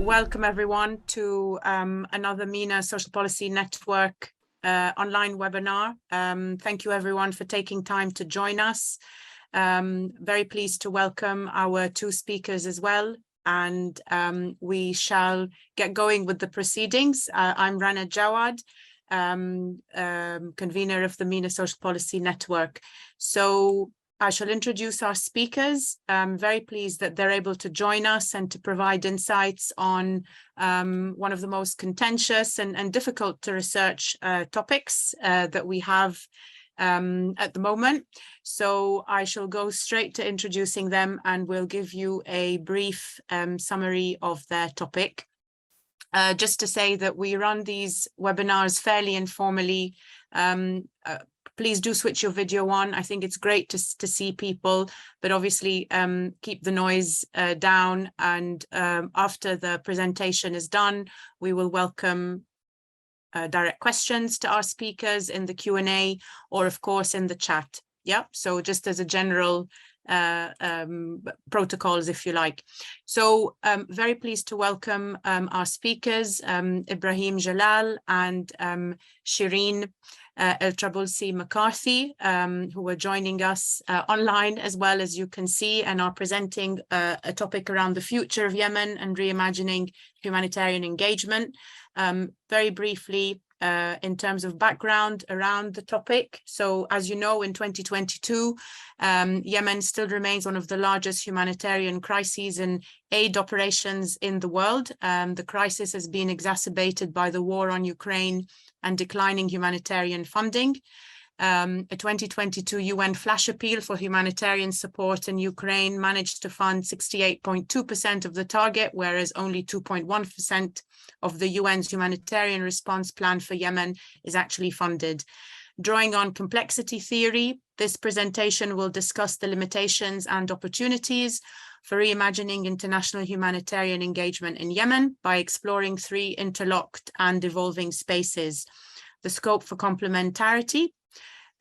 welcome everyone to another MENA Social Policy Network online webinar. Thank you everyone for taking time to join us. Very pleased to welcome our two speakers as well, and we shall get going with the proceedings. I'm Rana Jawad, convener of the MENA Social Policy Network. So I shall introduce our speakers. I'm very pleased that they're able to join us and to provide insights on one of the most contentious and difficult to research topics that we have at the moment. So I shall go straight to introducing them, and we'll give you a brief summary of their topic. Just to say that we run these webinars fairly informally. Please do switch your video on. I think it's great to see people, but obviously keep the noise down. And after the presentation is done, we will welcome direct questions to our speakers in the Q&A, or of course in the chat. Yeah, so just as a general protocols, if you like. So very pleased to welcome our speakers, Ibrahim Jalal and Sherine Taraboulsi-McCarthy, who are joining us online as well, as you can see, and are presenting a topic around the future of Yemen and reimagining humanitarian engagement. Very briefly, in terms of background around the topic. So as you know, in 2022, Yemen still remains one of the largest humanitarian crises and aid operations in the world. The crisis has been exacerbated by the war on Ukraine and declining humanitarian funding. A 2022 UN flash appeal for humanitarian support in Ukraine managed to fund 68.2% of the target, whereas only 2.1% of the UN's humanitarian response plan for Yemen is actually funded. Drawing on complexity theory, this presentation will discuss the limitations and opportunities for reimagining international humanitarian engagement in Yemen by exploring three interlocked and evolving spaces: the scope for complementarity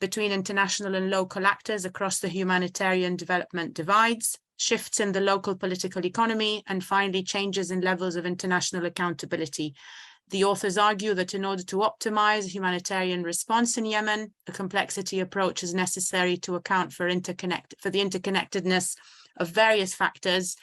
between international and local actors across the humanitarian development divides, shifts in the local political economy, and finally changes in levels of international accountability. The authors argue that in order to optimize humanitarian response in Yemen, a complexity approach is necessary to account for the interconnectedness of various factors,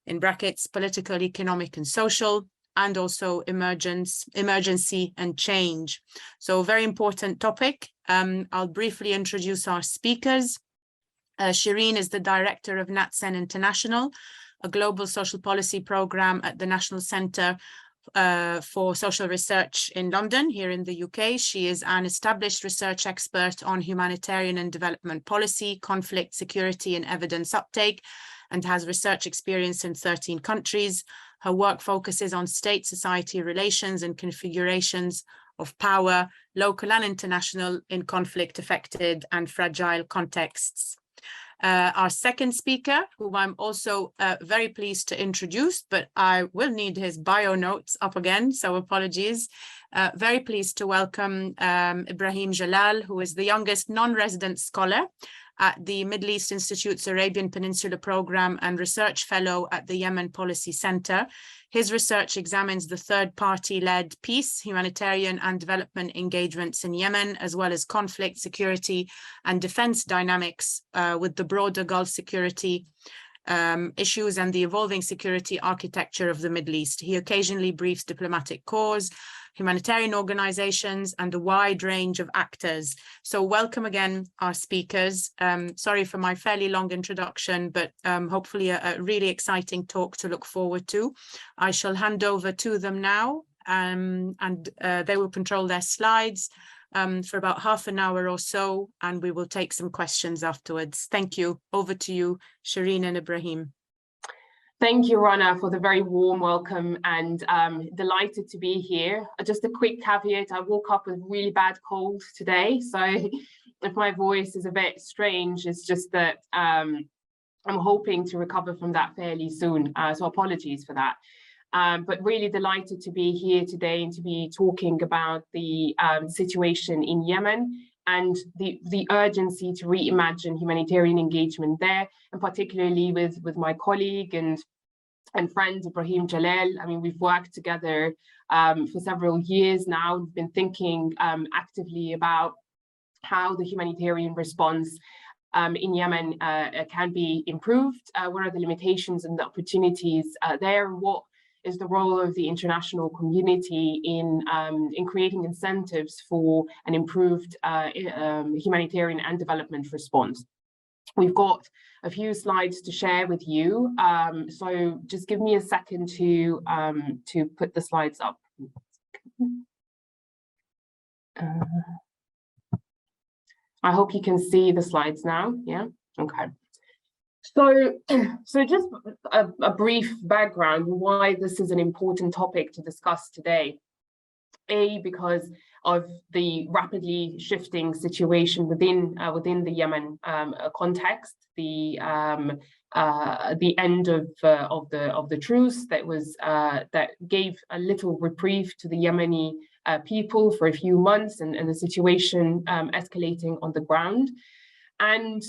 in brackets, political, economic, and social, and also emergency and change. So very important topic. I'll briefly introduce our speakers. Sherine is the Director of NatCen International, a global social policy program at the National Centre for Social Research in London, here in the UK. She is an established research expert on humanitarian and development policy, conflict, security, and evidence uptake, and has research experience in 13 countries. Her work focuses on state-society relations and configurations of power, local and international, in conflict-affected and fragile contexts. Our second speaker, whom I'm also very pleased to introduce, but I will need his bio notes up again, so apologies. Very pleased to welcome Ibrahim Jalal, who is the youngest non-resident scholar at the Middle East Institute's Arabian Peninsula Program and Research Fellow at the Yemen Policy Center. His research examines the third-party-led peace, humanitarian and development engagements in Yemen, as well as conflict, security, and defense dynamics with the broader Gulf security issues and the evolving security architecture of the Middle East. He occasionally briefs diplomatic corps, humanitarian organizations, and a wide range of actors. So welcome again, our speakers. Sorry for my fairly long introduction, but hopefully a really exciting talk to look forward to. I shall hand over to them now, and they will control their slides for about half an hour or so, and we will take some questions afterwards. Thank you. Over to you, Sherine and Ibrahim. Thank you, Rana, for the very warm welcome, and delighted to be here. Just a quick caveat, I woke up with really bad cold today, so if my voice is a bit strange, it's just that I'm hoping to recover from that fairly soon, so apologies for that. But really delighted to be here today and to be talking about the situation in Yemen and the urgency to reimagine humanitarian engagement there, and particularly with my colleague and and friend Ibrahim Jalal. I mean, we've worked together for several years now. We've been thinking actively about how the humanitarian response in Yemen can be improved. What are the limitations and the opportunities there? What is the role of the international community in creating incentives for an improved humanitarian and development response? We've got a few slides to share with you, so just give me a second to put the slides up. I hope you can see the slides now. Yeah, okay. So just a brief background why this is an important topic to discuss today. Because of the rapidly shifting situation within the Yemen context, the end of the truce that gave a little reprieve to the Yemeni people for a few months, and the situation escalating on the ground. And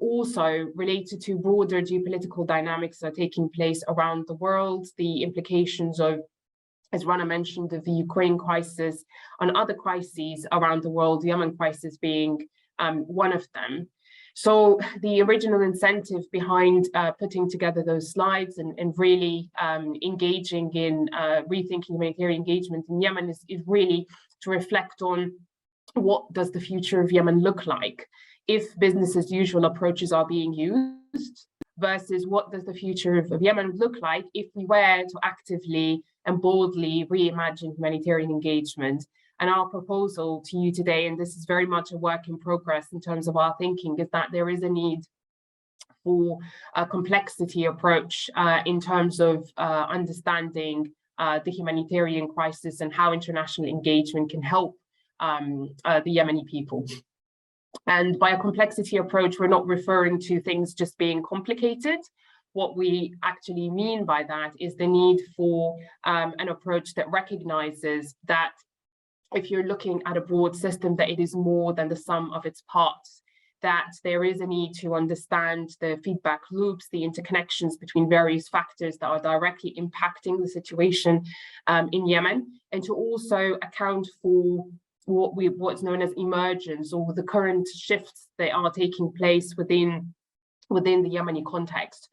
also related to broader geopolitical dynamics that are taking place around the world, the implications of, as Rana mentioned, of the Ukraine crisis, on other crises around the world, the Yemen crisis being one of them. So the original incentive behind putting together those slides and really engaging in rethinking humanitarian engagement in Yemen is really to reflect on what does the future of Yemen look like if business as usual approaches are being used, versus what does the future of Yemen look like if we were to actively and boldly reimagine humanitarian engagement. And our proposal to you today, and this is very much a work in progress in terms of our thinking, is that there is a need for a complexity approach in terms of understanding the humanitarian crisis and how international engagement can help the Yemeni people. And by a complexity approach, we're not referring to things just being complicated. What we actually mean by that is the need for an approach that recognizes that if you're looking at a broad system, that it is more than the sum of its parts, that there is a need to understand the feedback loops, the interconnections between various factors that are directly impacting the situation in Yemen, and to also account for what's known as emergence, or the current shifts that are taking place within the Yemeni context.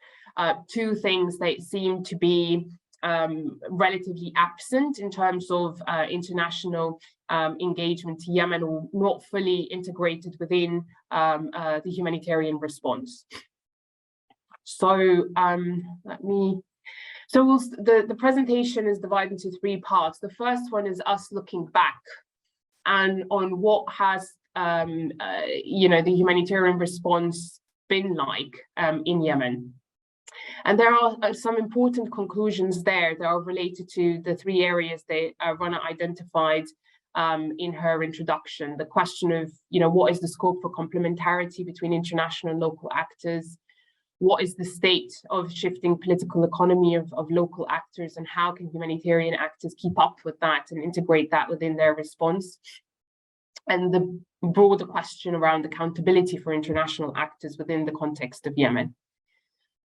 Two things that seem to be relatively absent in terms of international engagement to Yemen, or not fully integrated within the humanitarian response. So the presentation is divided into three parts. The first one is us looking back and on what has the humanitarian response been like in Yemen. And there are some important conclusions there that are related to the three areas that Rana identified in her introduction. The question of, what is the scope for complementarity between international and local actors? What is the state of shifting political economy of local actors, and how can humanitarian actors keep up with that and integrate that within their response? And the broader question around accountability for international actors within the context of Yemen.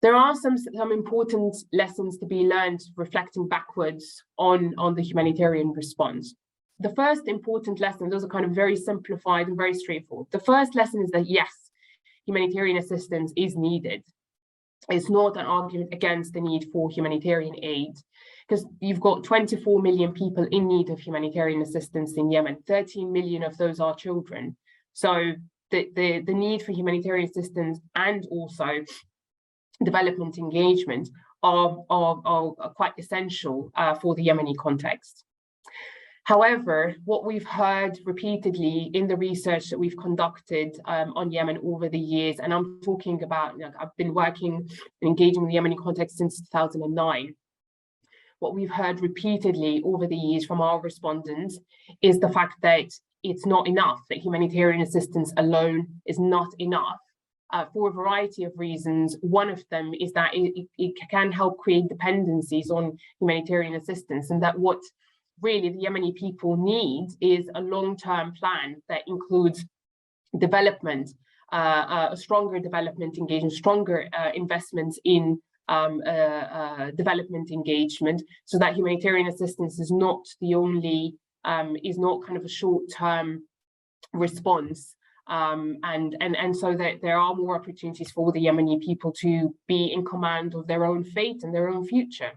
There are some important lessons to be learned reflecting backwards on the humanitarian response. The first important lesson, those are kind of very simplified and very straightforward. The first lesson is that yes, humanitarian assistance is needed. It's not an argument against the need for humanitarian aid, because you've got 24 million people in need of humanitarian assistance in Yemen. 13 million of those are children. So the need for humanitarian assistance and also development engagement are quite essential for the Yemeni context. However, what we've heard repeatedly in the research that we've conducted on Yemen over the years, and I'm talking about, I've been working and engaging in the Yemeni context since 2009. What we've heard repeatedly over the years from our respondents is the fact that it's not enough, that humanitarian assistance alone is not enough. For a variety of reasons. One of them is that it can help create dependencies on humanitarian assistance, and that what really the Yemeni people need is a long-term plan that includes development, a stronger development engagement, stronger investments in development engagement, so that humanitarian assistance is not the only, is not kind of a short-term response, and so that there are more opportunities for the Yemeni people to be in command of their own fate and their own future.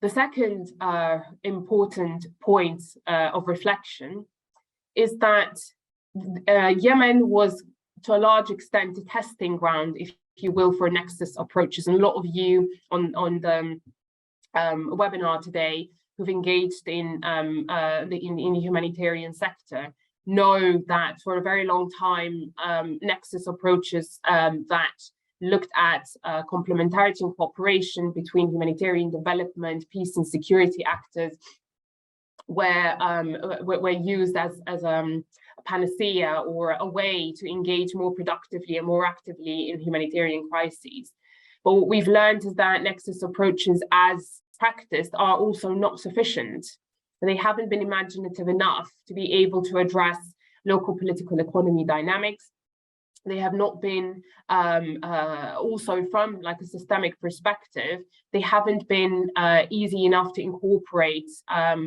The second important point of reflection is that Yemen was, to a large extent, a testing ground, if you will, for nexus approaches. And a lot of you on the webinar today who've engaged in the humanitarian sector know that for a very long time, nexus approaches that looked at complementarity and cooperation between humanitarian development, peace and security actors were used as a panacea or a way to engage more productively and more actively in humanitarian crises. But what we've learned is that nexus approaches as practiced are also not sufficient. They haven't been imaginative enough to be able to address local political economy dynamics. They have not been, also from like a systemic perspective, they haven't been easy enough to incorporate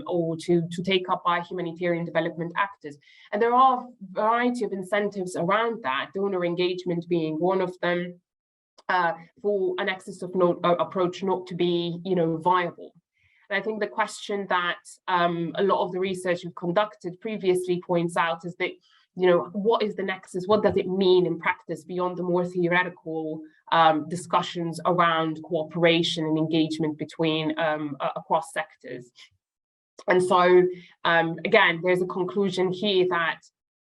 or to take up by humanitarian development actors. And there are a variety of incentives around that, donor engagement being one of them, for an nexus of approach not to be, viable. And I think the question that a lot of the research we've conducted previously points out is that, what is the nexus? What does it mean in practice beyond the more theoretical discussions around cooperation and engagement between across sectors? And so, again, there's a conclusion here that,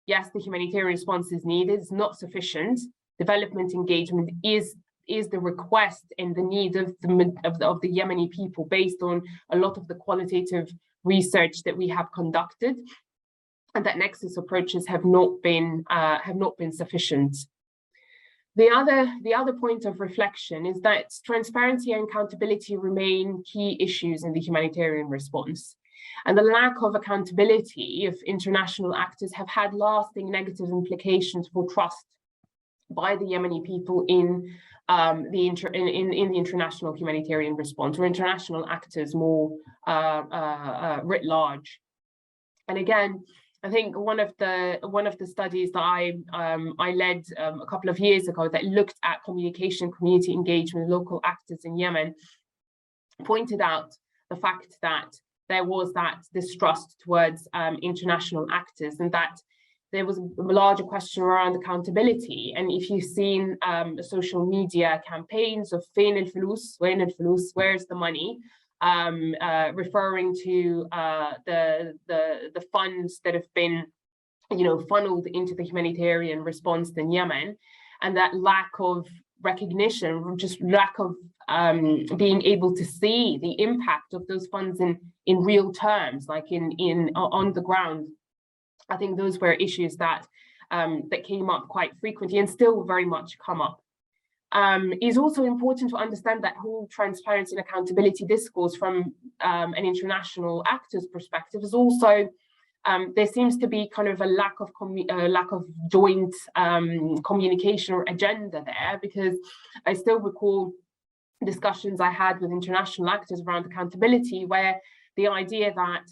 yes, the humanitarian response is needed, it's not sufficient. Development engagement is the request and the need of the Yemeni people based on a lot of the qualitative research that we have conducted, and that nexus approaches have not been sufficient. The other point of reflection is that transparency and accountability remain key issues in the humanitarian response, and the lack of accountability of international actors have had lasting negative implications for trust by the Yemeni people in the international humanitarian response, or international actors more writ large. And again, I think one of the studies that I led a couple of years ago that looked at communication, community engagement, local actors in Yemen, pointed out the fact that there was that distrust towards international actors, and that there was a larger question around accountability. And if you've seen the social media campaigns of "Fain al-Fulus," where's the money? Referring to the funds that have been, funneled into the humanitarian response in Yemen, and that lack of recognition, just lack of being able to see the impact of those funds in real terms, like on the ground. I think those were issues that came up quite frequently and still very much come up. It's also important to understand that whole transparency and accountability discourse from an international actor's perspective is also, there seems to be kind of a lack of joint communication or agenda there, because I still recall discussions I had with international actors around accountability, where the idea that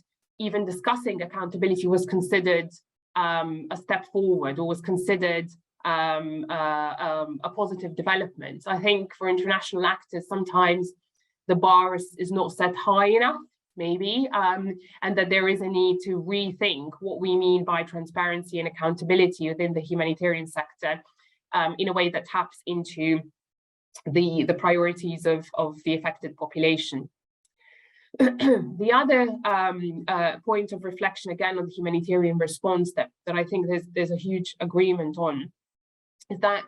even discussing accountability was considered a step forward, or was considered a positive development. I think for international actors, sometimes the bar is not set high enough, maybe, and that there is a need to rethink what we mean by transparency and accountability within the humanitarian sector in a way that taps into the priorities of the affected population. The other point of reflection, again, on the humanitarian response that I think there's a huge agreement on, is that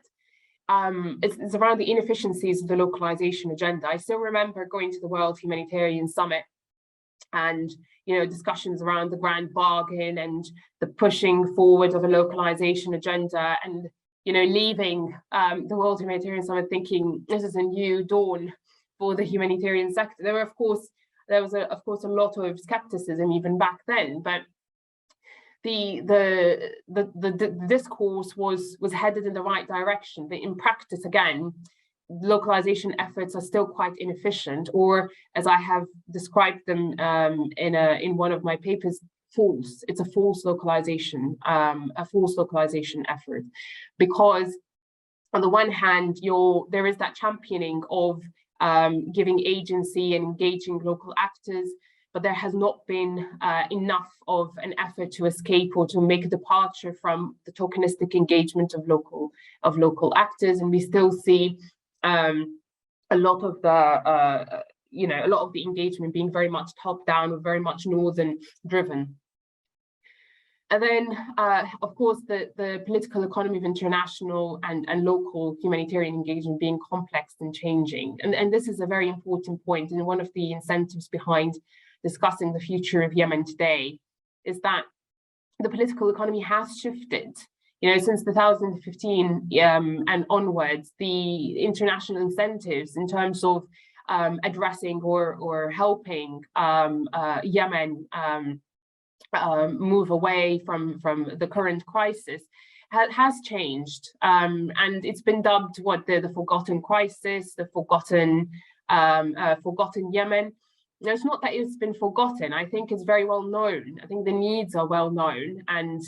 it's around the inefficiencies of the localization agenda. I still remember going to the World Humanitarian Summit and, discussions around the grand bargain and the pushing forward of a localization agenda, and, leaving the World Humanitarian Summit thinking this is a new dawn for the humanitarian sector. There was of course a lot of skepticism even back then, but the discourse was headed in the right direction. But in practice, again, localization efforts are still quite inefficient, or as I have described them in one of my papers, false. It's a false localization effort, because on the one hand, there is that championing of giving agency and engaging local actors, but there has not been enough of an effort to escape or to make a departure from the tokenistic engagement of local actors, and we still see a lot of the engagement being very much top down or very much northern driven. And then, of course, the political economy of international and local humanitarian engagement being complex and changing. And this is a very important point, and one of the incentives behind discussing the future of Yemen today is that the political economy has shifted. Since 2015 and onwards, the international incentives in terms of addressing or helping Yemen move away from the current crisis has changed, and it's been dubbed the forgotten crisis, the forgotten Yemen. Now, it's not that it's been forgotten. I think it's very well known. I think the needs are well known, and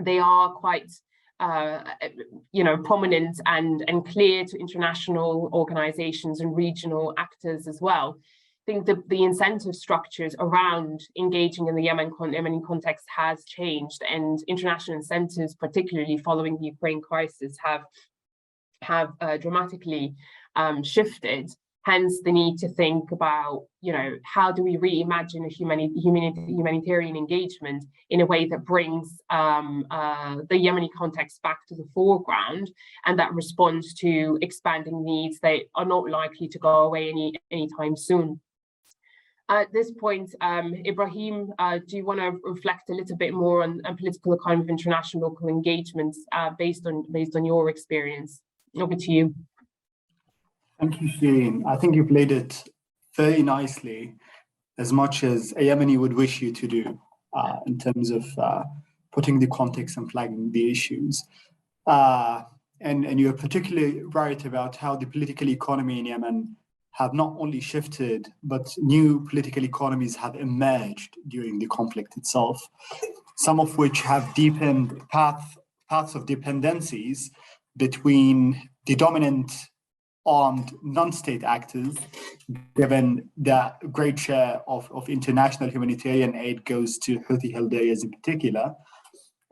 they are quite prominent and clear to international organizations and regional actors as well. I think the incentive structures around engaging in the Yemeni context has changed, and international incentives, particularly following the Ukraine crisis, have dramatically shifted. Hence the need to think about, how do we reimagine a humanitarian engagement in a way that brings the Yemeni context back to the foreground, and that responds to expanding needs that are not likely to go away anytime soon. At this point, Ibrahim, do you want to reflect a little bit more on political economy of international local engagements based on your experience? Over to you. Thank you, Sherine. I think you've laid it very nicely, as much as a Yemeni would wish you to do, in terms of putting the context and flagging the issues. And you're particularly right about how the political economy in Yemen have not only shifted, but new political economies have emerged during the conflict itself, some of which have deepened paths of dependencies between the dominant armed non-state actors, given that great share of international humanitarian aid goes to Houthi-held areas in particular.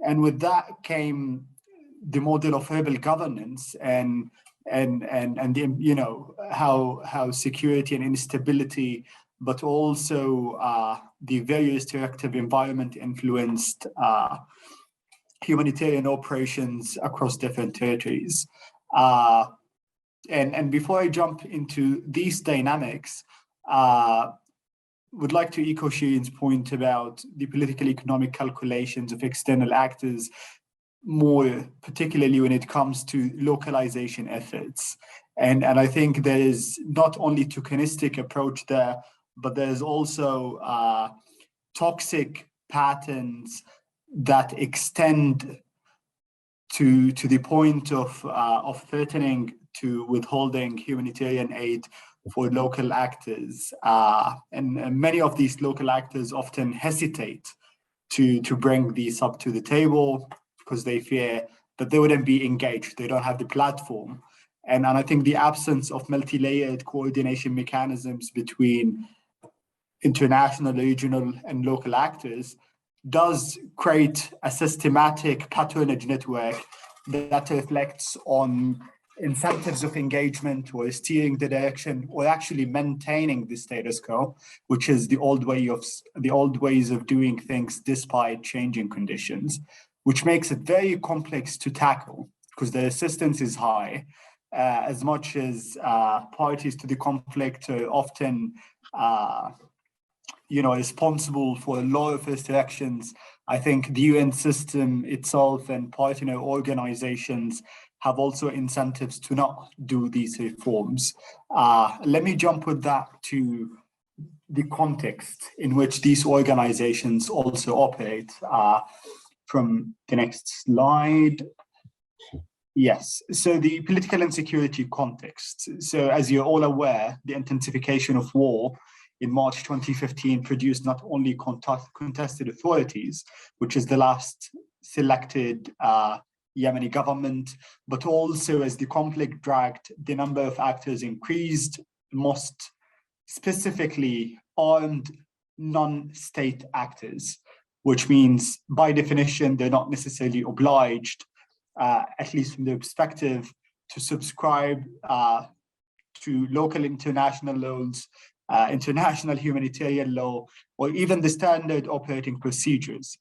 And with that came the model of urban governance and how security and instability, but also the very restrictive environment influenced humanitarian operations across different territories. And before I jump into these dynamics, would like to echo Shirine's point about the political economic calculations of external actors, more particularly when it comes to localization efforts. And I think there is not only tokenistic approach there, but there's also toxic patterns that extend to the point of threatening to withholding humanitarian aid for local actors. And many of these local actors often hesitate to bring these up to the table because they fear that they wouldn't be engaged. They don't have the platform. And I think the absence of multi-layered coordination mechanisms between international, regional, and local actors does create a systematic patronage network that reflects on incentives of engagement or steering the direction or actually maintaining the status quo, which is the old ways of doing things despite changing conditions, which makes it very complex to tackle because the resistance is high. As much as parties to the conflict are often responsible for a lot of restrictions, I think the UN system itself and partner organizations have also incentives to not do these reforms. Let me jump with that to the context in which these organizations also operate. From the next slide. Yes, so the political insecurity context. So as you're all aware, the intensification of war in March 2015 produced not only contested authorities, which is the last selected Yemeni government, but also as the conflict dragged, the number of actors increased, most specifically armed non-state actors, which means by definition, they're not necessarily obliged, at least from their perspective, to subscribe to local international laws, international humanitarian law, or even the standard operating procedures.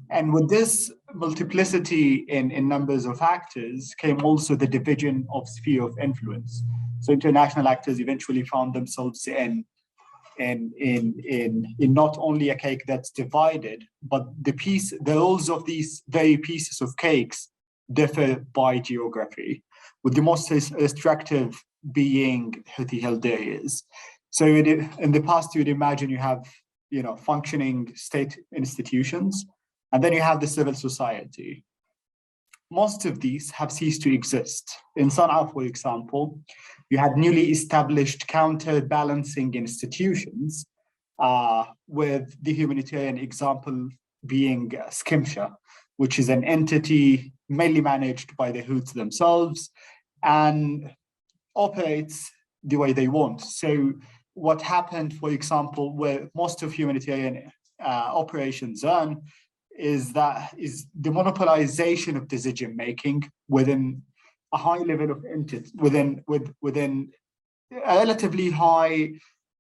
And with this multiplicity in numbers of actors came also the division of sphere of influence. So international actors eventually found themselves in not only a cake that's divided, but the roles of these very pieces of cakes differ by geography, with the most restrictive being held areas. So in the past, you'd imagine you have functioning state institutions, and then you have the civil society. Most of these have ceased to exist. In Sana'a, for example, you had newly established counterbalancing institutions, with the humanitarian example being Skimsha, which is an entity mainly managed by the Houthis themselves and operates the way they want. So what happened, for example, where most of humanitarian operations run, is the monopolization of decision making within a high level of entity, within a relatively high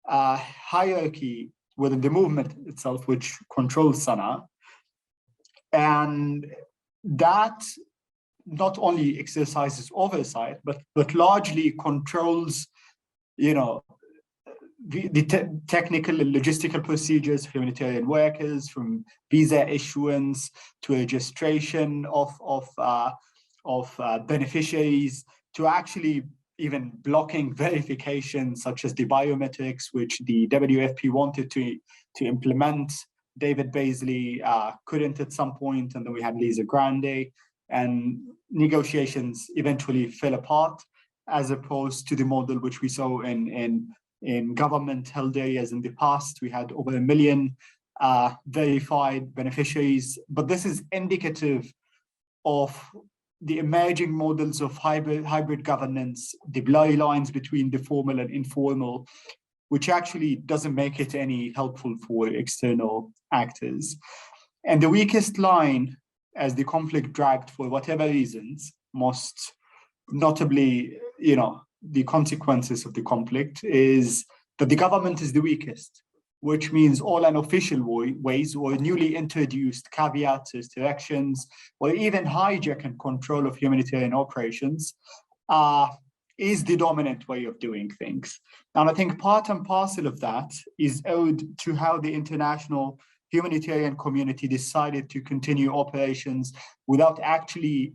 hierarchy within the movement itself, which controls Sana'a. And that not only exercises oversight, but largely controls, the technical and logistical procedures of humanitarian workers, from visa issuance to registration of beneficiaries, to actually even blocking verification, such as the biometrics, which the WFP wanted to implement. David Beasley couldn't at some point, and then we had Lisa Grande, and negotiations eventually fell apart, as opposed to the model which we saw in government-held areas in the past. We had over 1 million verified beneficiaries, but this is indicative of the emerging models of hybrid governance, the blurry lines between the formal and informal, which actually doesn't make it any helpful for external actors. And the weakest line, as the conflict dragged for whatever reasons, most notably, the consequences of the conflict, is that the government is the weakest, which means all unofficial ways or newly introduced caveats, restrictions, or even hijack and control of humanitarian operations is the dominant way of doing things. And I think part and parcel of that is owed to how the international humanitarian community decided to continue operations without actually,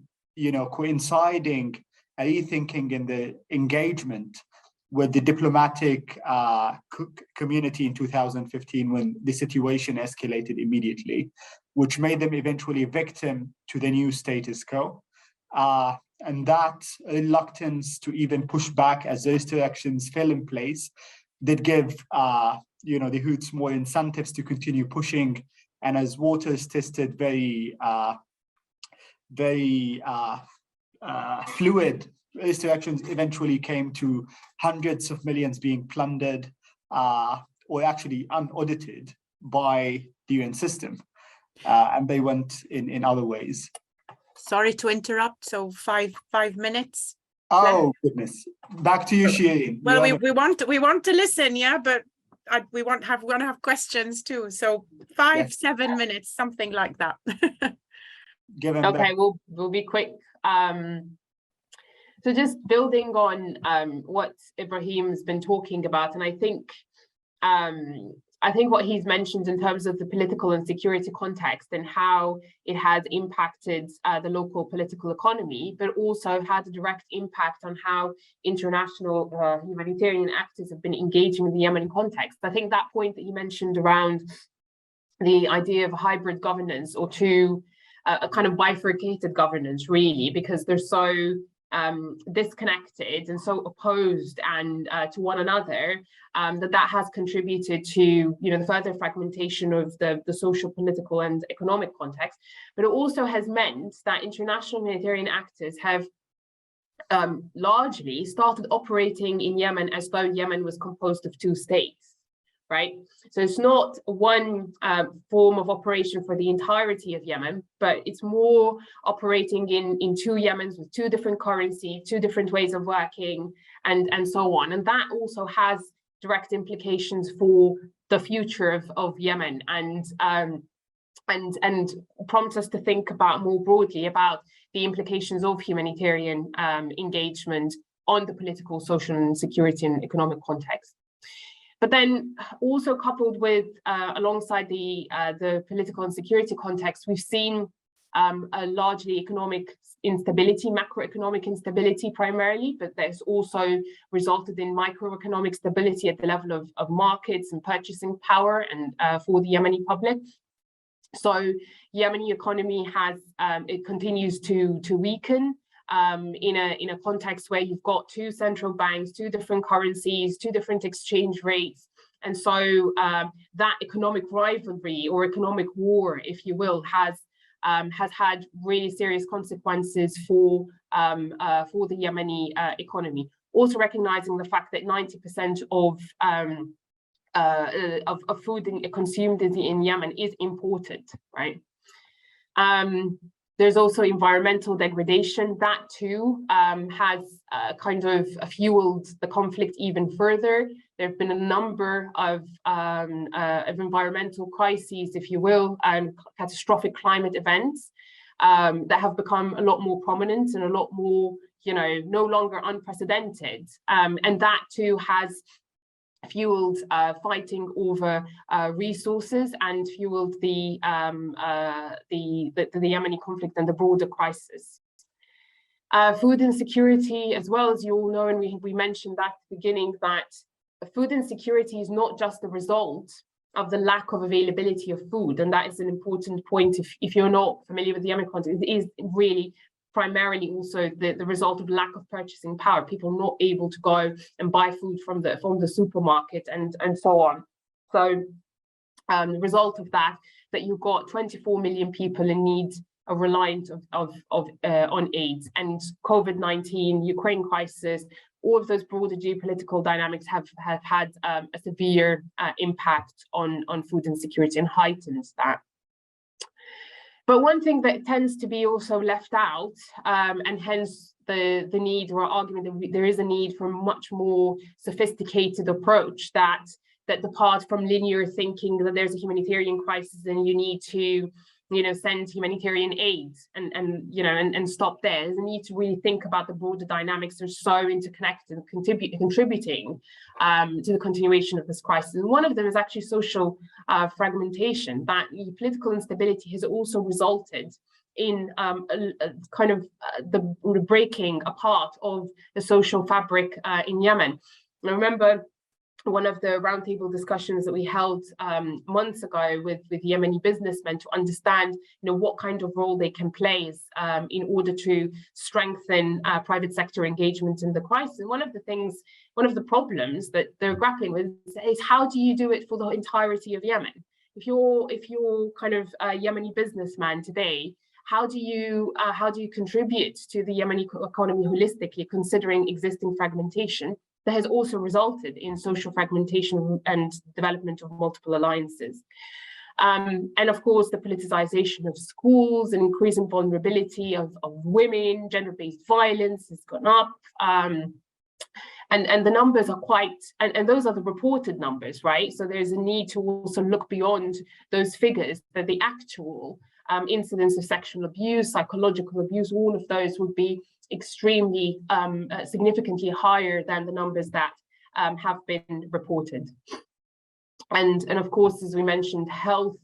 coinciding a rethinking in the engagement with the diplomatic community in 2015, when the situation escalated immediately, which made them eventually a victim to the new status quo. And that reluctance to even push back as those restrictions fell in place did give the Houthis more incentives to continue pushing. And as waters tested very fluid, restrictions eventually came to hundreds of millions being plundered or actually unaudited by the UN system. And they went in other ways. Sorry to interrupt. So five minutes. Oh, goodness. Back to you, Sherine. Well, we want to listen, yeah, but we want to have questions too. So 7 minutes, something like that. Okay, we'll be quick. So just building on what Ibrahim's been talking about, and I think what he's mentioned in terms of the political and security context and how it has impacted the local political economy, but also had a direct impact on how international humanitarian actors have been engaging in the Yemen context. I think that point that you mentioned around the idea of hybrid governance, or two a kind of bifurcated governance, really, because they're so disconnected and so opposed and to one another, that has contributed to the further fragmentation of the social, political and economic context. But it also has meant that international humanitarian actors have largely started operating in Yemen as though Yemen was composed of two states, right? So it's not one form of operation for the entirety of Yemen, but it's more operating in two Yemens with two different currencies, two different ways of working, and so on. And that also has direct implications for the future of Yemen, and prompts us to think about more broadly about the implications of humanitarian engagement on the political, social, and security and economic context. But then also coupled with, alongside the political and security context, we've seen a largely economic instability, macroeconomic instability primarily, but that's also resulted in microeconomic stability at the level of markets and purchasing power and for the Yemeni public. So Yemeni economy it continues to weaken in a context where you've got two central banks, two different currencies, two different exchange rates. And so that economic rivalry or economic war, if you will, has had really serious consequences for the Yemeni economy. Also recognizing the fact that 90% of food consumed in Yemen is imported, right? There's also environmental degradation. That too has kind of fueled the conflict even further. There have been a number of environmental crises, if you will, and catastrophic climate events that have become a lot more prominent and a lot more, no longer unprecedented. And that too has fueled fighting over resources and fueled the Yemeni conflict and the broader crisis. Food insecurity, as well, as you all know, and we mentioned that at the beginning, that food insecurity is not just the result of the lack of availability of food, and that is an important point. If you're not familiar with the Yemen context, it is really primarily also the result of lack of purchasing power, people not able to go and buy food from the supermarket and so on. So the result of that you've got 24 million people in need, are reliant on aid, and COVID-19, Ukraine crisis, all of those broader geopolitical dynamics have had a severe impact on food insecurity and heightens that. But one thing that tends to be also left out, and hence the need or argument that there is a need for a much more sophisticated approach that departs from linear thinking that there's a humanitarian crisis and you need to, send humanitarian aid and stop there. There's a need to really think about the broader dynamics. They're so interconnected and contributing to the continuation of this crisis. And one of them is actually social fragmentation. That political instability has also resulted in the breaking apart of the social fabric in Yemen. I remember one of the roundtable discussions that we held months ago with Yemeni businessmen to understand, what kind of role they can play in order to strengthen private sector engagement in the crisis. And one of the problems that they're grappling with is how do you do it for the entirety of Yemen? If you're kind of a Yemeni businessman today, how do you contribute to the Yemeni economy holistically, considering existing fragmentation that has also resulted in social fragmentation and development of multiple alliances? And of course, the politicization of schools and increasing vulnerability of women, gender-based violence has gone up. And the numbers are and those are the reported numbers, right? So there's a need to also look beyond those figures, that the actual incidents of sexual abuse, psychological abuse, all of those would be extremely significantly higher than the numbers that have been reported. And of course, as we mentioned, health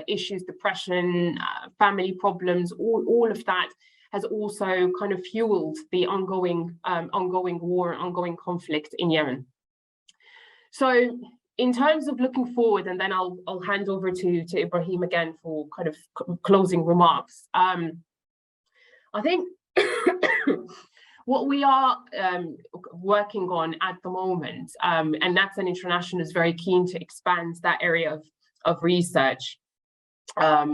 issues, depression, family problems, all of that has also kind of fueled the ongoing war, ongoing conflict in Yemen. So in terms of looking forward, and then I'll hand over to Ibrahim again for kind of closing remarks. I think what we are working on at the moment, and NatCen International is very keen to expand that area of research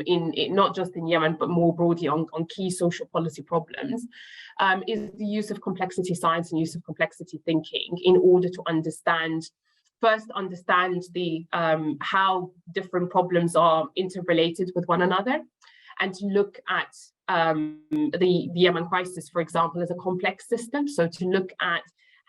in not just in Yemen, but more broadly on key social policy problems, is the use of complexity science and use of complexity thinking in order to understand the how different problems are interrelated with one another, and to look at the Yemen crisis, for example, as a complex system. So to look at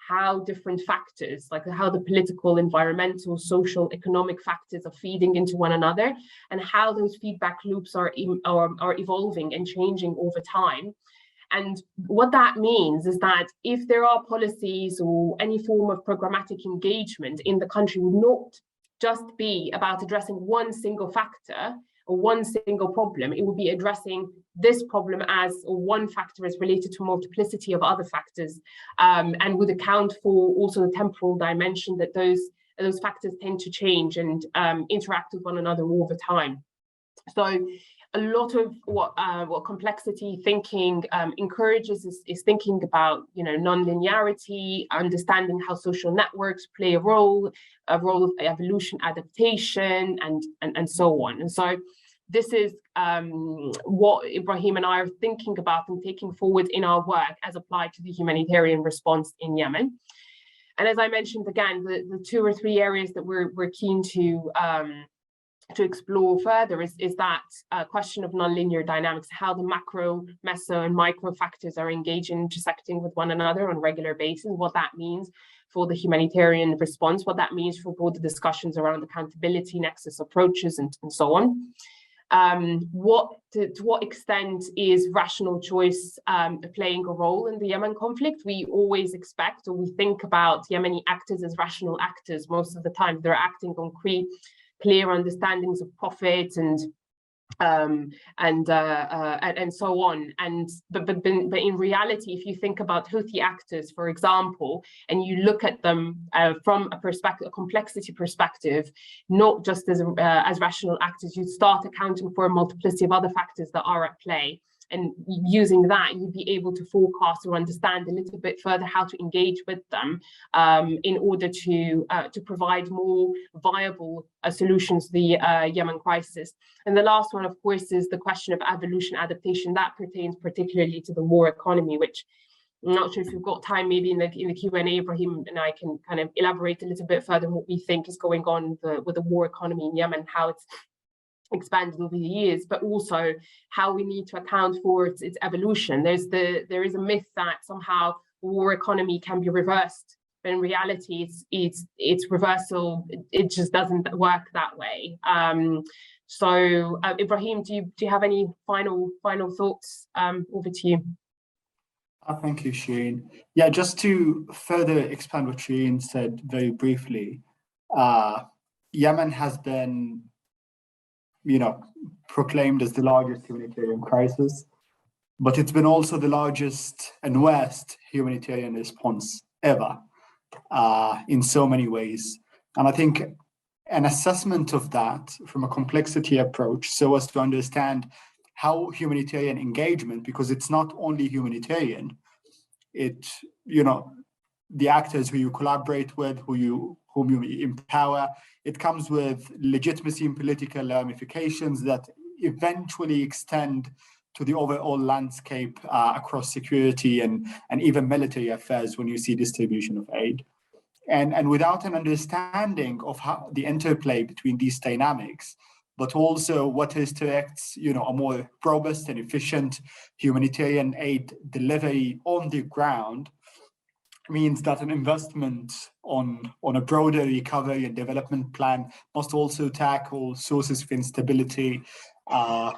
how different factors, like how the political, environmental, social, economic factors are feeding into one another, and how those feedback loops are evolving and changing over time. And what that means is that if there are policies or any form of programmatic engagement in the country, will not just be about addressing one single factor or one single problem. It will be addressing this problem as one factor is related to a multiplicity of other factors, and would account for also the temporal dimension that those factors tend to change and interact with one another all the time. So a lot of what complexity thinking encourages is thinking about, non-linearity, understanding how social networks play a role of evolution, adaptation, and so on. And so this is what Ibrahim and I are thinking about and taking forward in our work as applied to the humanitarian response in Yemen. And as I mentioned again, the 2 or 3 areas that we're keen to explore further is that question of nonlinear dynamics, how the macro, meso, and micro factors are engaging, intersecting with one another on a regular basis, what that means for the humanitarian response, what that means for broader discussions around accountability, nexus approaches, and so on. To what extent is rational choice playing a role in the Yemen conflict? We always expect, or we think about Yemeni actors as rational actors most of the time. They're acting on clear understandings of profit and so on. But in reality, if you think about Houthi actors, for example, and you look at them from a complexity perspective, not just as rational actors, you start accounting for a multiplicity of other factors that are at play. And using that, you'd be able to forecast or understand a little bit further how to engage with them in order to provide more viable solutions to the Yemen crisis. And the last one, of course, is the question of evolution adaptation. That pertains particularly to the war economy, which I'm not sure if you've got time, maybe in the Q&A, Ibrahim and I can kind of elaborate a little bit further on what we think is going on with the war economy in Yemen, how it's expanded over the years, but also how we need to account for its evolution. There is a myth that somehow the war economy can be reversed, but in reality, it's reversal. It just doesn't work that way. So, Ibrahim, do you have any final thoughts? Over to you. Thank you, Sherine. Yeah, just to further expand what Sherine said very briefly, Yemen has been proclaimed as the largest humanitarian crisis, but it's been also the largest and worst humanitarian response ever in so many ways. And I think an assessment of that from a complexity approach, so as to understand how humanitarian engagement, because it's not only humanitarian, the actors who you collaborate with, whom you empower, it comes with legitimacy and political ramifications that eventually extend to the overall landscape across security and even military affairs when you see distribution of aid. And without an understanding of how the interplay between these dynamics, but also what restricts, a more robust and efficient humanitarian aid delivery on the ground, means that an investment on a broader recovery and development plan must also tackle sources of instability and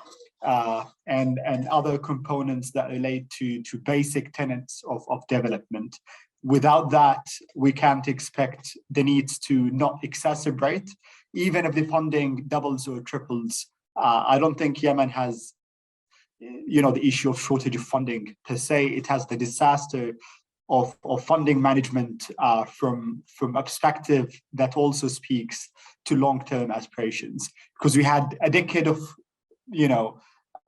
other components that relate to basic tenets of development. Without that, we can't expect the needs to not exacerbate, even if the funding doubles or triples. I don't think Yemen has, the issue of shortage of funding per se. It has the disaster funding management from a perspective that also speaks to long-term aspirations. Because we had a decade of,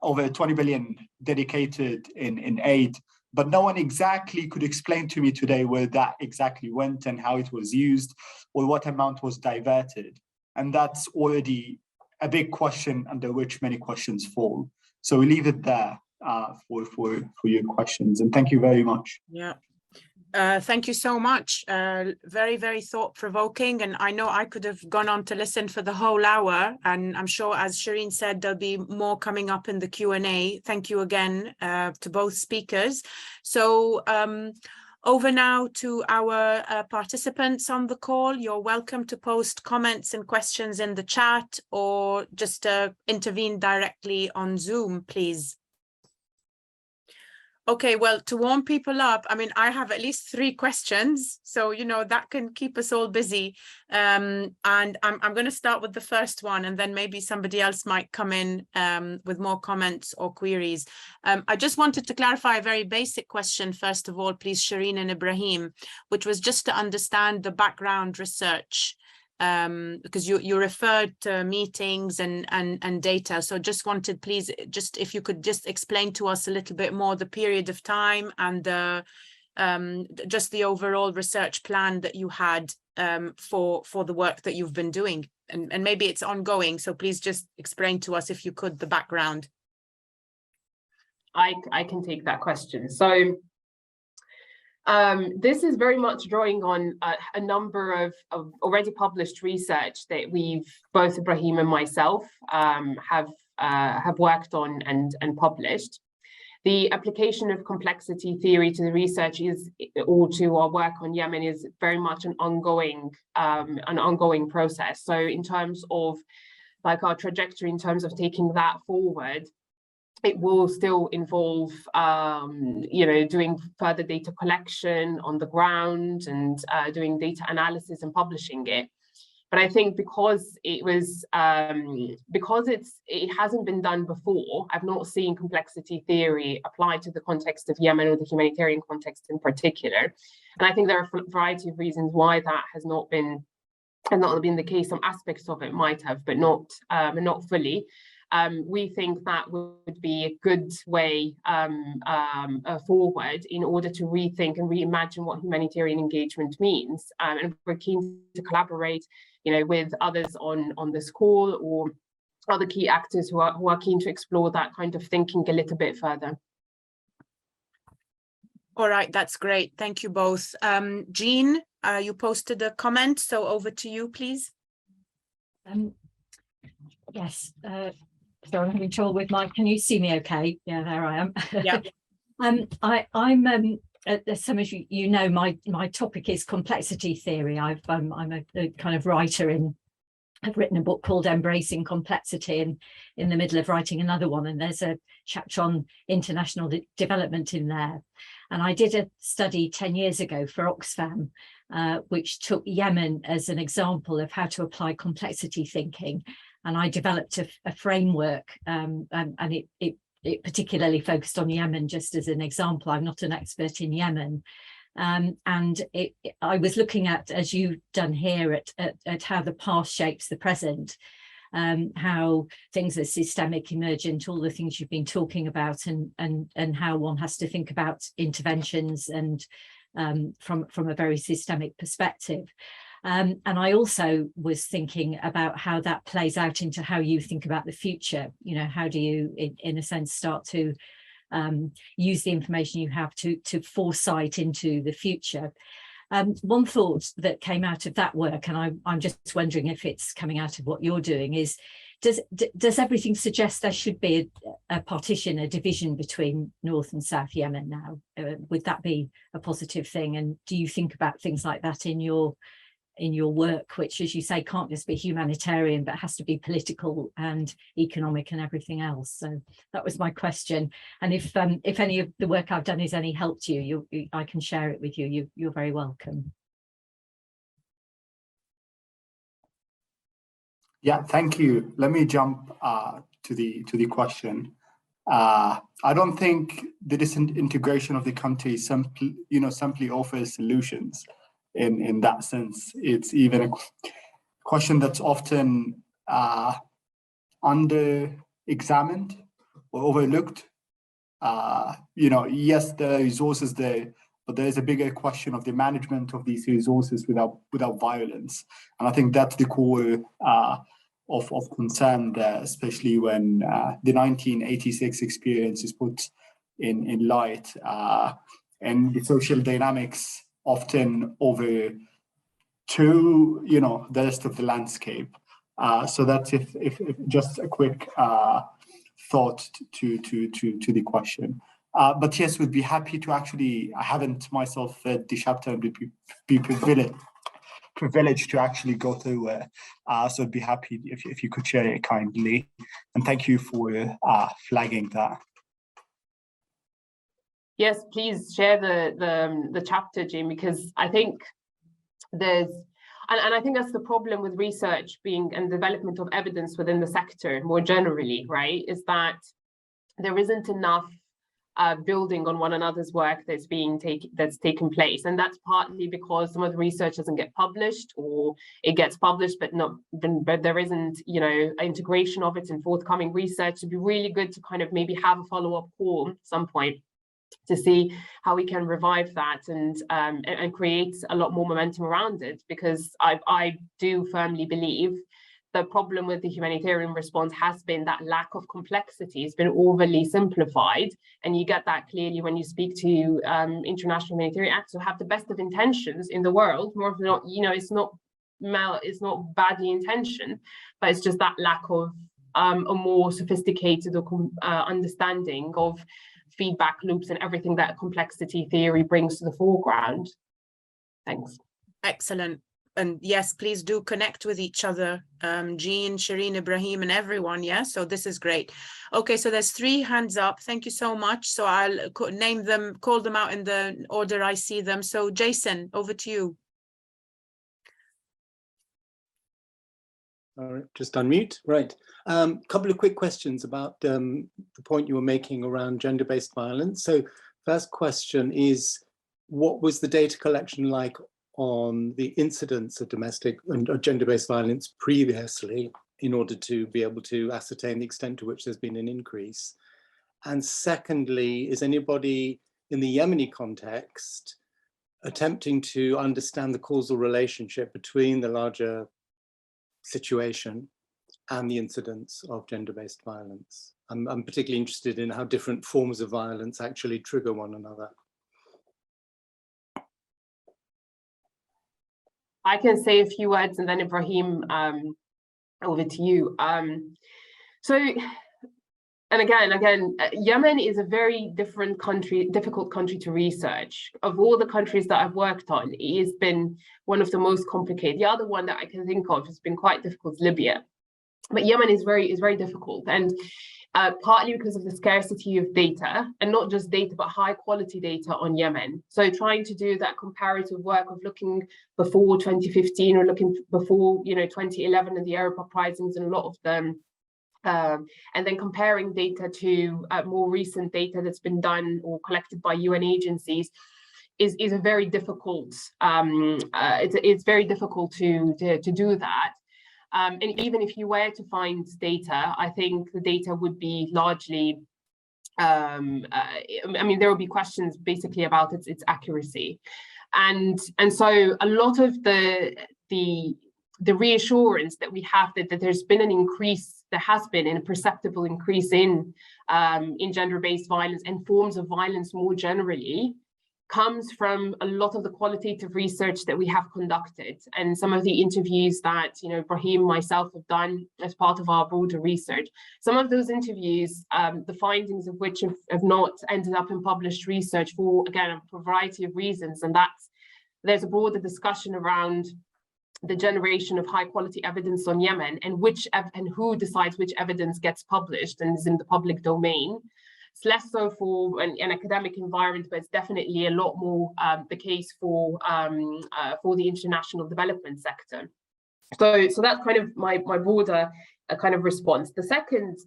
over 20 billion dedicated in aid, but no one exactly could explain to me today where that exactly went and how it was used or what amount was diverted. And that's already a big question under which many questions fall. So we leave it there for your questions. And thank you very much. Yeah. Thank you so much. Very, very thought-provoking. And I know I could have gone on to listen for the whole hour. And I'm sure, as Sherine said, there'll be more coming up in the Q&A. Thank you again to both speakers. So over now to our participants on the call. You're welcome to post comments and questions in the chat or just intervene directly on Zoom, please. Okay, well, to warm people up, I mean, I have at least 3 questions, so, that can keep us all busy. And I'm going to start with the first one, and then maybe somebody else might come in with more comments or queries. I just wanted to clarify a very basic question, first of all, please, Sherine and Ibrahim, which was just to understand the background research. Because you referred to meetings and data. So just wanted, please, just if you could just explain to us a little bit more the period of time and just the overall research plan that you had for the work that you've been doing. And maybe it's ongoing. So please just explain to us, if you could, the background. I can take that question. So this is very much drawing on a number of already published research that both Ibrahim and myself have worked on and published. The application of complexity theory to the research or to our work on Yemen is very much an ongoing process. So in terms of like our trajectory, in terms of taking that forward, it will still involve, doing further data collection on the ground and doing data analysis and publishing it. But I think because it hasn't been done before, I've not seen complexity theory applied to the context of Yemen or the humanitarian context in particular. And I think there are a variety of reasons why that has not been the case. Some aspects of it might have, but not fully. We think that would be a good way forward in order to rethink and reimagine what humanitarian engagement means. And we're keen to collaborate, with others on this call or other key actors who are keen to explore that kind of thinking a little bit further. All right, that's great. Thank you both. Jean, you posted a comment, so over to you, please. Yes. So I'm having trouble with can you see me okay? Yeah, there I am. Yeah. I'm as some of you know, my topic is complexity theory. I'm a kind of writer I've written a book called Embracing Complexity, and in the middle of writing another one, and there's a chapter on international development in there. And I did a study 10 years ago for Oxfam, which took Yemen as an example of how to apply complexity thinking. And I developed a framework, and it particularly focused on Yemen just as an example. I'm not an expert in Yemen. And I was looking at, as you've done here, at how the past shapes the present, how things are systemic, emergent, all the things you've been talking about, and how one has to think about interventions and from a very systemic perspective. And I also was thinking about how that plays out into how you think about the future. How do you, in a sense, start to use the information you have to foresight into the future. One thought that came out of that work, and I'm just wondering if it's coming out of what you're doing, is does everything suggest there should be a partition, a division between North and South Yemen now? Would that be a positive thing? And do you think about things like that in your work, which, as you say, can't just be humanitarian, but has to be political and economic and everything else? So that was my question. And if any of the work I've done is any help to you, I can share it with you. You're very welcome. Yeah, thank you. Let me jump to the question. I don't think the disintegration of the country simply offers solutions in that sense. It's even a question that's often under-examined or overlooked. Yes, there are resources there, but there is a bigger question of the management of these resources without violence. And I think that's the core of concern there, especially when the 1986 experience is put in light, and the social dynamics often over to the rest of the landscape. So that's if just a quick thought to the question. But yes, we'd be happy to actually. I haven't myself read the chapter and would be privileged to actually go through it. So I'd be happy if you could share it kindly. And thank you for flagging that. Yes, please share the chapter, Jim, because I think there's, and I think that's the problem with research and development of evidence within the sector more generally, right? Is that there isn't enough building on one another's work that's taken place, and that's partly because some of the research doesn't get published, or it gets published but there isn't integration of it in forthcoming research. It'd be really good to kind of maybe have a follow-up call at some point to see how we can revive that and create a lot more momentum around it, because I do firmly believe the problem with the humanitarian response has been that lack of complexity. It's been overly simplified, and you get that clearly when you speak to international humanitarian actors who have the best of intentions in the world. More often not, it's not badly intentioned, but it's just that lack of a more sophisticated understanding of feedback loops and everything that complexity theory brings to the foreground. Thanks. Excellent. And yes, please do connect with each other, Jean, Sherine, Ibrahim, and everyone. Yeah, so this is great. Okay, so there's 3 hands up. Thank you so much. So I'll name them, call them out in the order I see them. So Jason, over to you. All right, just unmute. Right. Couple of quick questions about the point you were making around gender-based violence. So first question is, what was the data collection like on the incidence of domestic and gender-based violence previously, in order to be able to ascertain the extent to which there's been an increase? And secondly, is anybody in the Yemeni context attempting to understand the causal relationship between the larger situation and the incidence of gender-based violence? I'm particularly interested in how different forms of violence actually trigger one another. I can say a few words, and then Ibrahim, over to you. So, and again, Yemen is a very different country, difficult country to research. Of all the countries that I've worked on, it has been one of the most complicated. The other one that I can think of has been quite difficult is Libya. But Yemen is very difficult, and partly because of the scarcity of data, and not just data, but high quality data on Yemen. So trying to do that comparative work of looking before 2015 or looking before 2011 and the Arab uprisings and a lot of them, and then comparing data to more recent data that's been done or collected by UN agencies is a very difficult. It's very difficult to do that. And even if you were to find data, I think the data would be largely, I mean, there will be questions basically about its accuracy. And so a lot of the reassurance that we have that there's been an increase, there has been a perceptible increase in gender-based violence and forms of violence more generally, comes from a lot of the qualitative research that we have conducted and some of the interviews that Ibrahim, myself have done as part of our broader research. Some of those interviews, the findings of which have not ended up in published research for, again, a variety of reasons, and there's a broader discussion around the generation of high quality evidence on Yemen and who decides which evidence gets published and is in the public domain. It's less so for an academic environment, but it's definitely a lot more the case for the international development sector. So that's kind of my broader kind of response. The second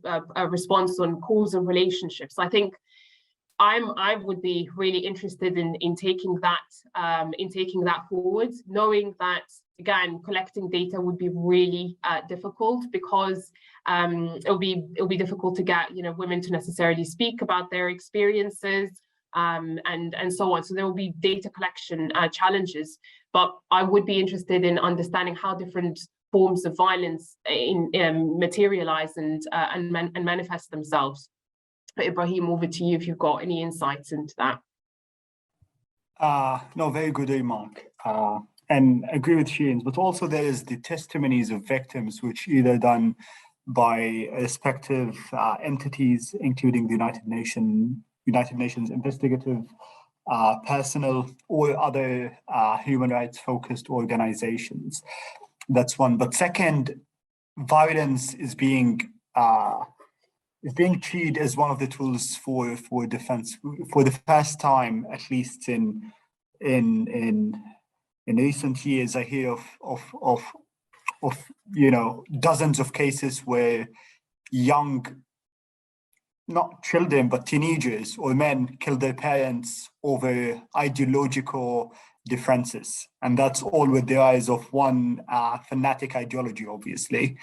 response on causal relationships. I think I would be really interested in taking that forward, knowing that again collecting data would be really difficult, because it'll be difficult to get women to necessarily speak about their experiences and so on. So there will be data collection challenges, but I would be interested in understanding how different forms of violence materialize and manifest themselves. Ibrahim, over to you if you've got any insights into that. No, very good remark. And agree with Sherine, but also there is the testimonies of victims, which either done by respective entities, including the United Nations investigative personnel or other human rights focused organizations. That's one. But second, violence is being treated as one of the tools for defense for the first time, at least in recent years. I hear of dozens of cases where young, not children, but teenagers or men kill their parents over ideological differences. And that's all with the eyes of one fanatic ideology, obviously.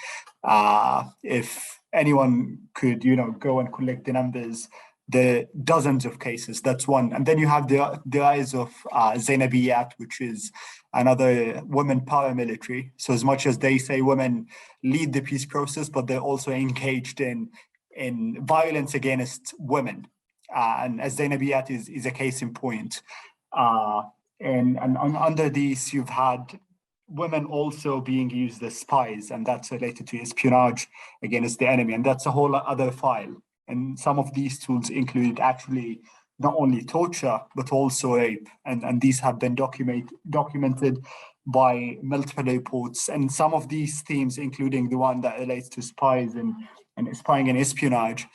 If anyone could, go and collect the numbers, the dozens of cases, that's one. And then you have the rise of Zainabiyat, which is another women paramilitary. So as much as they say women lead the peace process, but they're also engaged in violence against women. And as Zainabiyat is a case in point. And under these, you've had women also being used as spies, and that's related to espionage against the enemy. And that's a whole other file. And some of these tools include actually not only torture, but also rape. And these have been documented by multiple reports. And some of these themes, including the one that relates to spies and spying and espionage,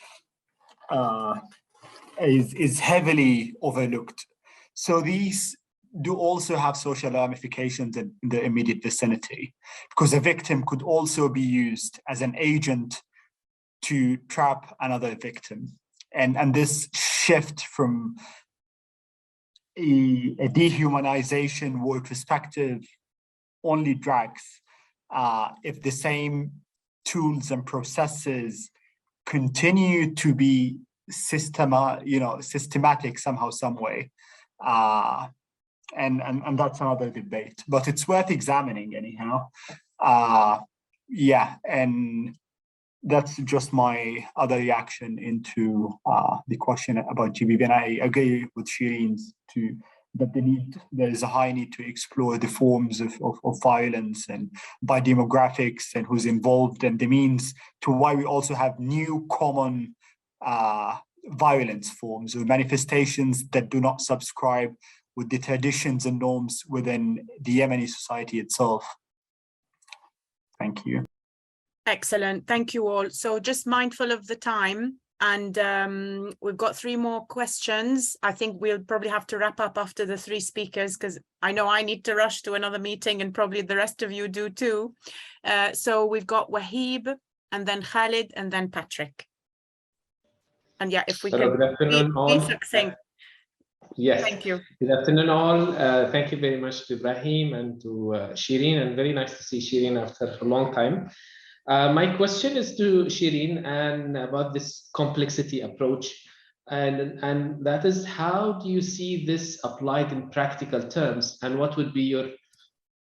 is heavily overlooked. So these do also have social ramifications in the immediate vicinity, because a victim could also be used as an agent to trap another victim. And this shift from a dehumanization war perspective only drags if the same tools and processes continue to be systematic somehow, some way. And that's another debate, but it's worth examining anyhow. And that's just my other reaction into the question about GBV. And I agree with Sherine that there is a high need to explore the forms of violence and by demographics and who's involved and the means to why we also have new common violence forms or manifestations that do not subscribe with the traditions and norms within the Yemeni society itself. Thank you. Excellent. Thank you all. So just mindful of the time, and we've got 3 more questions. I think we'll probably have to wrap up after the 3 speakers, because I know I need to rush to another meeting and probably the rest of you do too. So we've got Wahib, and then Khalid, and then Patrick. And yeah, if we can be succinct. Yes. Thank you. Good afternoon, all. Thank you very much to Ibrahim and to Sherine, and very nice to see Sherine after a long time. My question is to Sherine and about this complexity approach, and that is, how do you see this applied in practical terms, and what would be your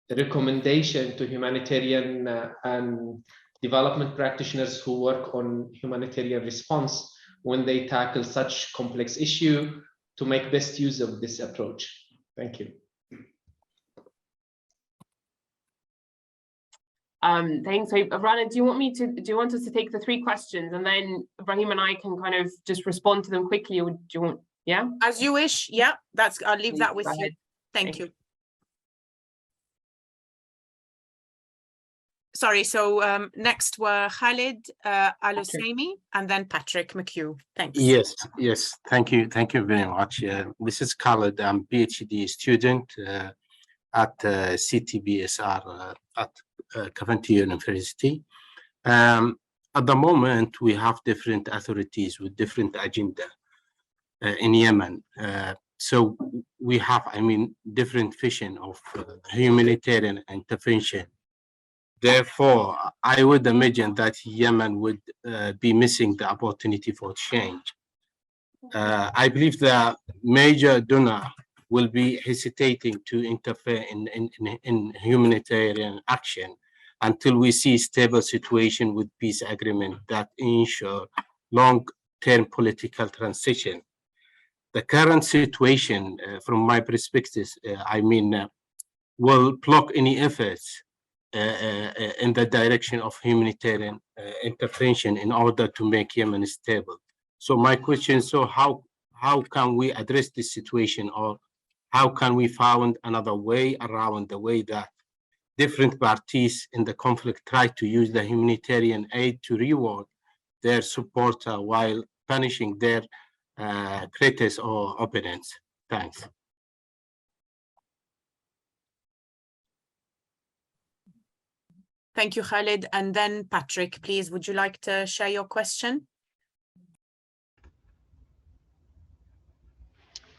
recommendation to humanitarian and development practitioners who work on humanitarian response when they tackle such complex issue to make best use of this approach? Thank you. Thanks. So, Rana, do you want us to take the 3 questions, and then Ibrahim and I can kind of just respond to them quickly, or do you want? Yeah. As you wish. Yeah, I'll leave that with you. Thank you. Sorry. So next were Khalid Al-Husseini, and then Patrick McHugh. Thanks. Yes. Thank you very much. This is Khalid. I'm PhD student at CTBSR at Coventry University. at the moment, we have different authorities with different agenda in Yemen. So we have, different vision of humanitarian intervention. Therefore, I would imagine that Yemen would be missing the opportunity for change. I believe the major donor will be hesitating to interfere in humanitarian action until we see stable situation with peace agreement that ensure long-term political transition. The current situation, from my perspective, will block any efforts in the direction of humanitarian intervention in order to make Yemen stable. So my question, so how can we address this situation, or how can we find another way around the way that different parties in the conflict try to use the humanitarian aid to reward their supporter while punishing their critics or opponents? Thanks. Thank you, Khalid. And then Patrick, please, would you like to share your question?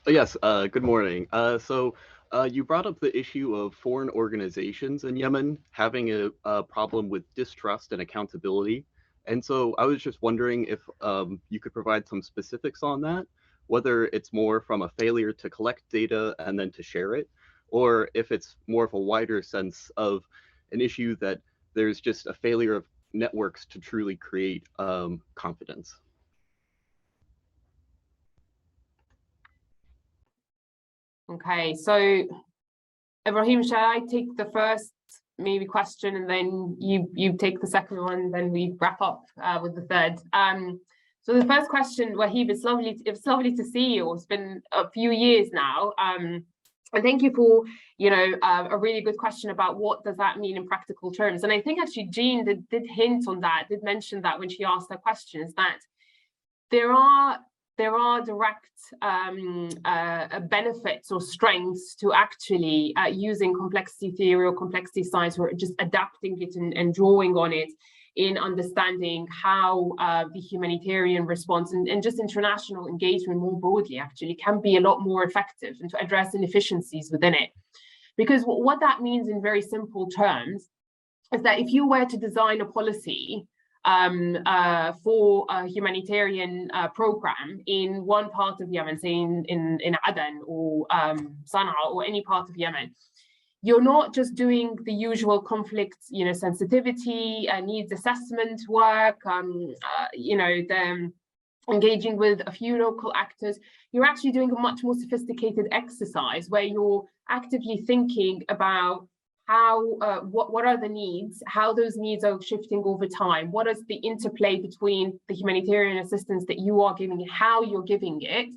Yes, good morning. You brought up the issue of foreign organizations in Yemen having a problem with distrust and accountability. And so I was just wondering if you could provide some specifics on that, whether it's more from a failure to collect data and then to share it, or if it's more of a wider sense of an issue that there's just a failure of networks to truly create confidence. Okay, so Ibrahim, shall I take the first maybe question, and then you take the second one, and then we wrap up with the third. So the first question, Wahib, it's lovely to see you. It's been a few years now. And thank you for, a really good question about what does that mean in practical terms. And I think actually Jean did hint on that, did mention that when she asked her questions, that there are direct benefits or strengths to actually using complexity theory or complexity science, or just adapting it and drawing on it in understanding how the humanitarian response and just international engagement more broadly actually can be a lot more effective, and to address inefficiencies within it. Because what that means in very simple terms is that if you were to design a policy for a humanitarian program in one part of Yemen, say in Aden or Sana'a or any part of Yemen, you're not just doing the usual conflict, sensitivity, needs assessment work, the engaging with a few local actors. You're actually doing a much more sophisticated exercise where you're actively thinking about how, what are the needs, how those needs are shifting over time, what is the interplay between the humanitarian assistance that you are giving, how you're giving it,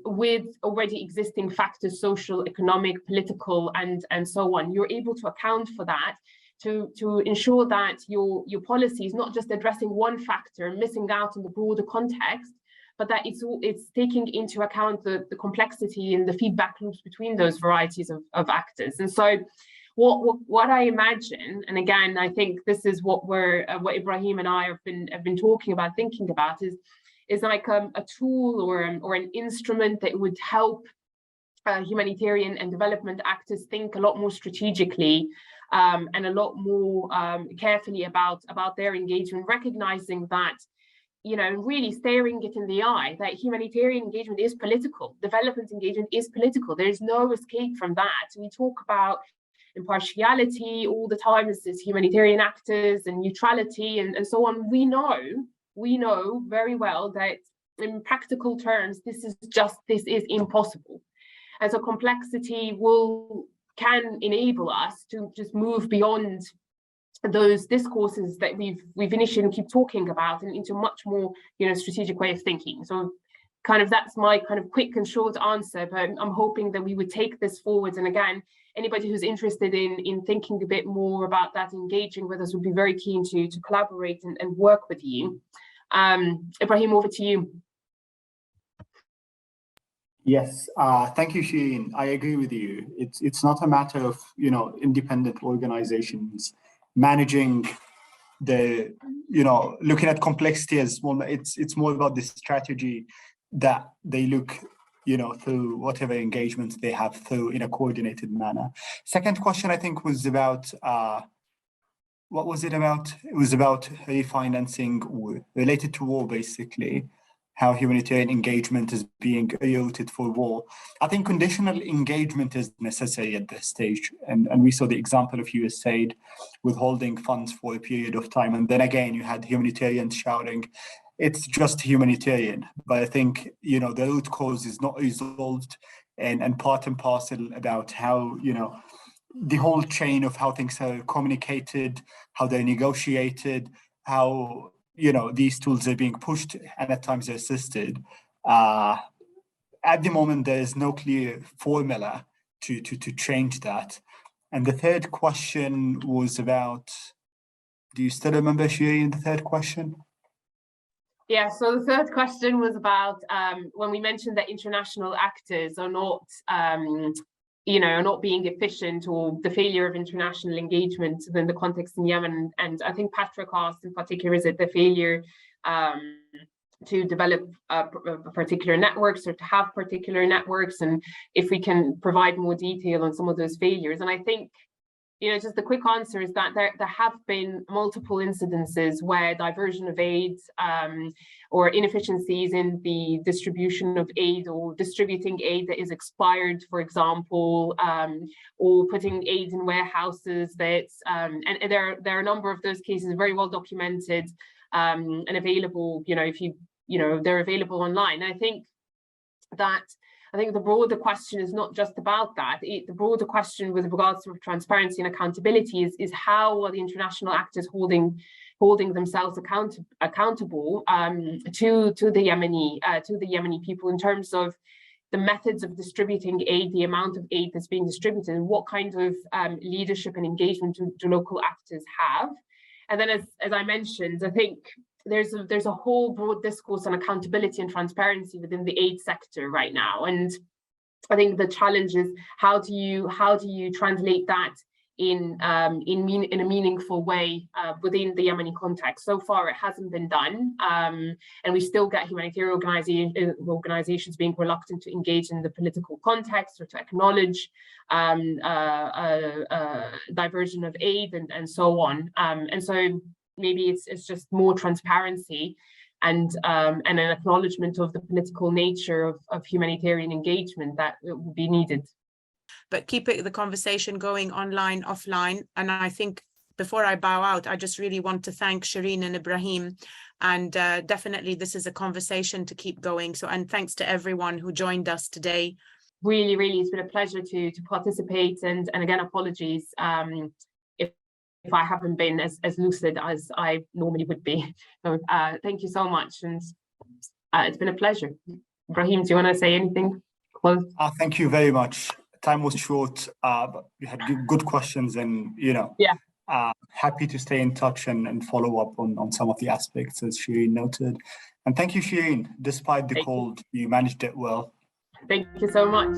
with already existing factors, social, economic, political, and so on. You're able to account for that to ensure that your policy is not just addressing one factor and missing out on the broader context, but that it's taking into account the complexity and the feedback loops between those varieties of actors. And so what I imagine, and again, I think this is what Ibrahim and I have been talking about, thinking about, is like a tool or an instrument that would help humanitarian and development actors think a lot more strategically and a lot more carefully about their engagement, recognizing that, really staring it in the eye, that humanitarian engagement is political, development engagement is political. There is no escape from that. We talk about impartiality all the time as humanitarian actors and neutrality and so on. We know very well that in practical terms, this is impossible. And so complexity can enable us to just move beyond those discourses that we've initially keep talking about and into a much more strategic way of thinking. So that's my quick and short answer, but I'm hoping that we would take this forward. And again, anybody who's interested in thinking a bit more about that, engaging with us, would be very keen to collaborate and work with you. Ibrahim, over to you. Yes, thank you, Sherine. I agree with you. It's not a matter of independent organizations managing looking at complexity as well, it's more about the strategy that they look, through whatever engagements they have through in a coordinated manner. Second question, I think, was about, what was it about? It was about refinancing related to war, basically, how humanitarian engagement is being rerouted for war. I think conditional engagement is necessary at this stage. And we saw the example of USAID withholding funds for a period of time. And then again, you had humanitarians shouting, it's just humanitarian. But I think, the root cause is not resolved, and part and parcel about how, the whole chain of how things are communicated, how they're negotiated, how, these tools are being pushed and at times assisted. At the moment, there is no clear formula to change that. And the third question was about, do you still remember, Sherine, the third question? Yeah, so the third question was about when we mentioned that international actors are not, are not being efficient, or the failure of international engagement within the context in Yemen. And I think Patrick asked in particular, is it the failure to develop particular networks, or to have particular networks, and if we can provide more detail on some of those failures. And I think, just the quick answer is that there have been multiple incidences where diversion of aid or inefficiencies in the distribution of aid, or distributing aid that is expired, for example, or putting aid in warehouses that's, and there are a number of those cases very well documented and available, they're available online. I think the broader question is not just about that. The broader question with regards to transparency and accountability is how are the international actors holding themselves accountable to the Yemeni people in terms of the methods of distributing aid, the amount of aid that's being distributed, and what kind of leadership and engagement do local actors have. And then, as I mentioned, I think there's a whole broad discourse on accountability and transparency within the aid sector right now. And I think the challenge is how do you translate that in a meaningful way within the Yemeni context. So far, it hasn't been done, and we still get humanitarian organizations being reluctant to engage in the political context or to acknowledge diversion of aid and so on. And so maybe it's just more transparency and an acknowledgement of the political nature of humanitarian engagement that will be needed. But keep the conversation going online, offline. And I think before I bow out, I just really want to thank Sherine and Ibrahim. And definitely this is a conversation to keep going. So, and thanks to everyone who joined us today. Really, it's been a pleasure to participate. And again, apologies if I haven't been as lucid as I normally would be. So thank you so much. And it's been a pleasure. Ibrahim, do you want to say anything? Close? Thank you very much. Time was short, but you had good questions, and happy to stay in touch and follow up on some of the aspects, as Sherine noted. And thank you, Sherine. Despite the cold, you managed it well. Thank you so much.